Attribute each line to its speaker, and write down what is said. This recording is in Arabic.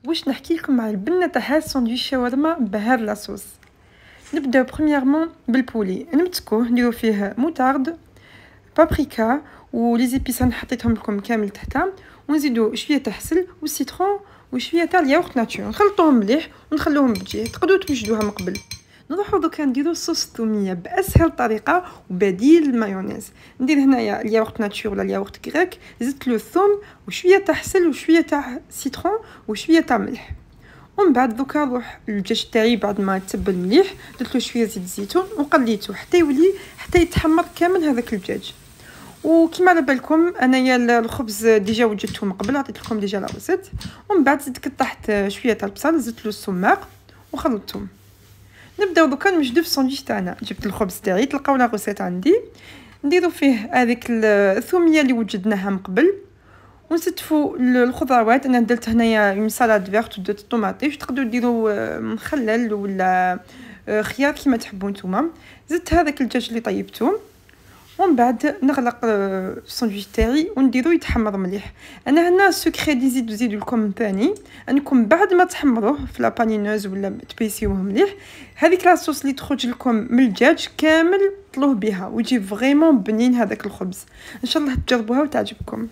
Speaker 1: واش نحكي لكم على البنه تاع هاد ساندويتش شاورما بهاد لاصوص. نبداو بريميرمون بالبولي، نمسكوه نديرو فيه موتارد، بابريكا ولي زيبيس حطيتهم لكم كامل تحتها، ونزيدو شويه تاع حسل وسيترون وشويه تاع الياغورت ناتور، نخلطوهم مليح ونخلوهم بجيه. تقدروا توجدوها من قبل. نروحو دوكا نديرو صوص الثوميه باسهل طريقه وبديل المايونيز. ندير هنايا الياغورت ناتور ولا الياغورت غريك، زدت له الثوم وشويه تاع حسل وشويه تاع سيترون وشويه تاع ملح. ومن بعد دوكا نروح الدجاج تاعي بعد ما يتبل مليح، درت له شويه زيت الزيتون وقليته حتى يولي حتى يتحمر كامل هذاك الدجاج. وكما على بالكم انايا الخبز ديجا وجدته من قبل، عطيت لكم ديجا لا ريسيت. ومن بعد زدت قطعت شويه تاع البصل، زدت له السماق وخلطتهم. نبداو دوكا نوجدو في الساندويتش تاعنا. جبت الخبز تاعي، تلقاو لا ريسيت عندي، نديرو فيه هذيك الثوميه اللي وجدناها من قبل، ونستفوا الخضروات. انا درت هنايا اون سالاد فيرت ودرت الطوماطيش، تقدروا ديروا مخلل ولا خيار كيما تحبوا نتوما. زدت هذاك الدجاج اللي طيبته، ومن بعد نغلق الساندويتش تاعي ونديرو يتحمر مليح. انا هنا السكري نزيد لكم ثاني انكم بعد ما تحمروه في لابانينوز ولا تبيسيوه مليح، هذيك لاصوص اللي تخرج لكم من الدجاج كامل طلوه بها ويجي فريمون بنين هذاك الخبز. ان شاء الله تجربوها وتعجبكم.